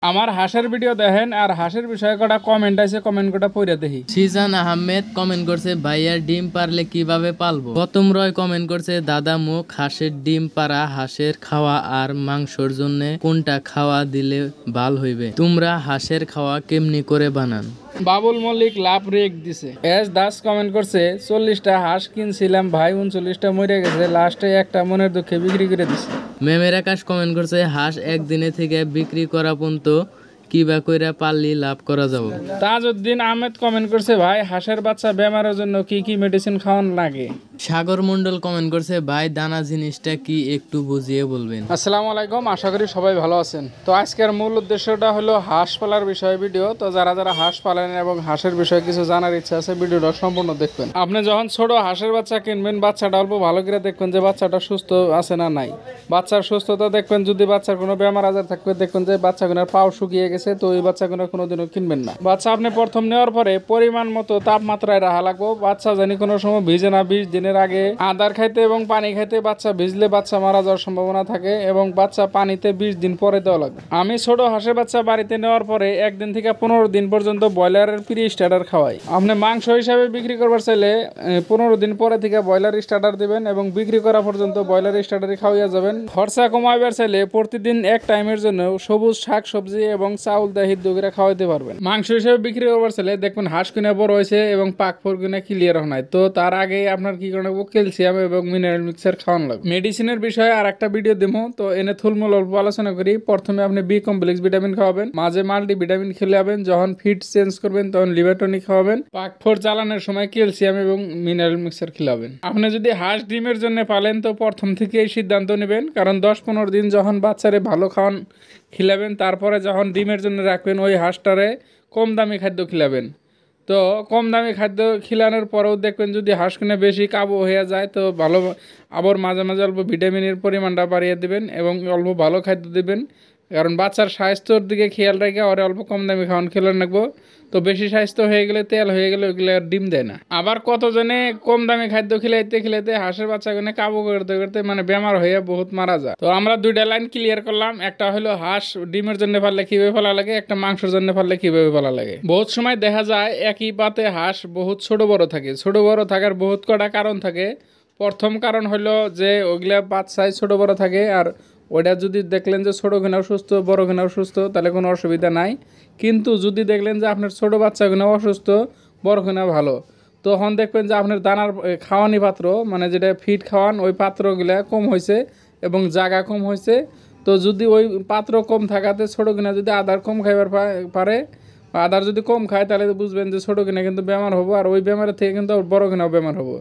আমার হাঁসের ভিডিও দেখেন আর হাঁসের বিষয়ে কটা কমেন্ট আছে, কমেন্ট কটা পড়ে দেখি। সিজান আহমেদ কমেন্ট করছে ভাইয়া ডিম পারলে কিভাবে পালবো। গৌতম রয় কমেন্ট করছে দাদা মুখ হাঁসের ডিম পারা হাঁসের খাওয়া আর মাংসর জন্য কোনটা খাওয়া দিলে ভাল হইবে, তোমরা হাঁসের খাওয়া কেমনি করে বানান। বাবুল মল্লিক লাভ রেক দিছে। এস দাস কমেন্ট করছে 40টা হাঁস কিনছিলাম ভাই, 39টা মরে গেছে, লাস্টে একটা মনের দুঃখে বিক্রি করে দিছে। মেমের আকাশ কমেন্ট করছে হাঁস একদিনে থেকে বিক্রি করা পর্যন্ত কিবা কইরা পারলি লাভ করা যাবো। তাজউদ্দিন আহমেদ কমেন্ট করছে ভাই হাঁসের বাচ্চা বেমারের জন্য কি কি মেডিসিন খাওয়ান লাগে। সাগর মন্ডল কমেন্ট করছে ভাই দানা জিনিসটা কি একটু বুঝিয়ে বলবেন। আসসালামু আলাইকুম, আশা করি সবাই ভালো আছেন। তো আজকের মূল উদ্দেশ্যটা হলো হাঁস পালার বিষয়ে ভিডিও। তো যারা যারা হাঁস পালেন এবং হাঁসের বিষয়ে কিছু জানার ইচ্ছা আছে ভিডিওটা সম্পূর্ণ দেখবেন। আপনি যখন ছোট হাঁসের বাচ্চা কিনবেন বাচ্চাটা অল্প ভালো করে দেখবেন যে বাচ্চাটা সুস্থ আছে না নাই। বাচ্চার সুস্থতা দেখবেন, যদি বাচ্চার কোনো বেমার আজার থাকবে দেখবেন যে বাচ্চাগুলোর পাও শুকিয়ে গেছে, তো ওই বাচ্চাগুলো কোনোদিনও কিনবেন না। বাচ্চা আপনি প্রথম নেওয়ার পরে পরিমাণ মতো তাপমাত্রায় রাখা লাগবো। বাচ্চা জানি কোনো সময় ভিজে না, 20 দিনের আগে আদার খাইতে এবং পানি খাইতে বাচ্চা ভিজলে বাচ্চা মারা যাওয়ার সম্ভাবনা থাকে এবং বাচ্চা পানিতে 20 দিন পরে দেওয়া লাগবে। আমি ছোট হাঁসের বাচ্চা বাড়িতে নেওয়ার পরে 1 দিন থেকে 15 দিন পর্যন্ত ব্রয়লারের প্রি স্টার্টার খাওয়াই। আপনি মাংস হিসাবে বিক্রি করবার চাইলে 15 দিন পরে থেকে ব্রয়লার স্টার্টার দিবেন এবং বিক্রি করা পর্যন্ত ব্রয়লার স্টার্টারই খাওয়াইয়া যাবেন। খরচা কমাইবার চাইলে প্রতিদিন এক টাইমের জন্য সবুজ শাক সবজি এবং চাউল দিয়ে সিদ্ধ করে খাওয়াইতে পারবেন। মাংস হিসেবে বিক্রি করবার চাইলে দেখবেন হাঁস কিনে বড় হয়েছে এবং পাক ফোর কিনে ক্লিয়ার হয়, তো তার আগে আপনার কি করে ক্যালসিয়াম এবং মিনারেল মিক্সার খাওয়ানো লাগবে। মেডিসিনের বিষয়ে আর একটা ভিডিও দেবো, তো এনে থুলমূল অল্প আলোচনা করি। প্রথমে আপনি বি কমপ্লেক্স ভিটামিন খাওয়াবেন, মাঝে মাল্টি ভিটামিন খেলাবেন, যখন ফিড চেঞ্জ করবেন তখন লিভার টনিক খাওয়াবেন, পাক ফোর চালানোর সময় ক্যালসিয়াম এবং মিনারেল মিক্সার খেলাবেন। আপনি যদি হাঁস ডিমের জন্য পালেন তো প্রথম থেকে এই সিদ্ধান্ত নেবেন, কারণ 10-15 দিন যখন বাচ্চারে ভালো খাওয়ান খিলাবেন, তারপরে যখন ডিমের জন্য রাখবেন ওই হাঁসটারে কম দামি খাদ্য খিলাবেন। তো কম দামি খাদ্য খিলানোর পরেও দেখবেন যদি হাঁস কিনে বেশি কাবু হয়ে যায় তো ভালো, আবার মাঝে মাঝে অল্প ভিটামিনের পরিমাণটা বাড়িয়ে দেবেন এবং অল্প ভালো খাদ্য দেবেন, কারণ বাচ্চার স্বাস্থ্যর দিকে খেয়াল রেখে ওরে অল্প কম দামি খাওয়ান খেলে রাখবো। তো বেশি স্বাস্থ্য হয়ে গেলে তেল হয়ে গেলে ওইগুলো আর ডিম দেয় না। আবার কতজনে কম দামি খাদ্য খিলাইতে হাঁসের বাচ্চাগুলো কাবু করতে করতে মানে বেমার হয়ে বহুত মারা যায়। তো আমরা 2টা লাইন ক্লিয়ার করলাম, একটা হলো হাঁস ডিমের জন্য পারলে কিভাবে ফেলা লাগে, একটা মাংসের জন্য পারলে কিভাবে ফেলা লাগে। বহুত সময় দেখা যায় একই পাতে হাঁস বহুত ছোট বড় থাকে। ছোট বড় থাকার বহুত কটা কারণ থাকে। প্রথম কারণ হলো যে ওইগুলা পাত সাইজ ছোট বড় থাকে, আর ওইটা যদি দেখলেন যে ছোটো কিনাও সুস্থ বড় কিনাও সুস্থ তাহলে কোনো অসুবিধা নাই। কিন্তু যদি দেখলেন যে আপনার ছোটো বাচ্চা কিনাও অসুস্থ বড় কিনাও ভালো, তখন দেখবেন যে আপনার দানার খাওয়ানি পাত্র মানে যেটা ফিড খাওয়ান ওই পাত্রগুলা কম হয়েছে এবং জায়গা কম হয়েছে। তো যদি ওই পাত্র কম থাকাতে ছোটো কিনা যদি আদার কম খাইবার পারে, আদার যদি কম খায় তাহলে বুঝবেন যে ছোটো কিনা কিন্তু বেমার হবো, আর ওই বেমারের থেকে কিন্তু বড় কিনাও বেমার হবো।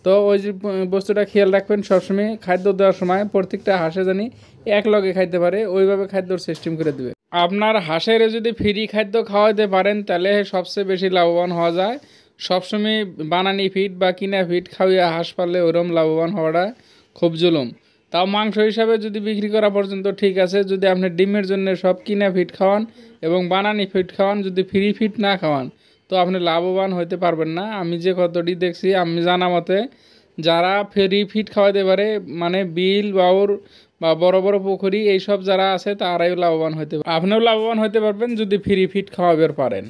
তো ওই যে বস্তুটা খেয়াল রাখবেন, সবসময় খাদ্য দেওয়ার সময় প্রত্যেকটা হাঁসে জানি এক লগে খাইতে পারে ওইভাবে খাদ্যর সিস্টেম করে দেবে। আপনার হাঁসের যদি ফ্রি খাদ্য খাওয়াইতে পারেন তাহলে সবচেয়ে বেশি লাভবান হওয়া যায়। সবসময় বানানি ফিড বা কিনা ফিড খাওয়াইয়া হাঁস পারলে ওরম লাভবান হওয়াটা খুব জুলুম। তাও মাংস হিসাবে যদি বিক্রি করা পর্যন্ত ঠিক আছে, যদি আপনি ডিমের জন্য সব কিনা ফিড খাওয়ান এবং বানানি ফিড খাওয়ান, যদি ফ্রি ফিড না খাওয়ান তো আপনি লাভবান হইতে পারবেন না। আমি যে কতটি দেখছি আমি জানা মতে যারা ফ্রি ফিড খাওয়াইতে পারে মানে বিল বাউর বা বড় বড় পুকুরি এইসব যারা আছে তারাই লাভবান হইতে পারে। আপনিও লাভবান হইতে পারবেন যদি ফ্রি ফিড খাওয়াবার পারেন।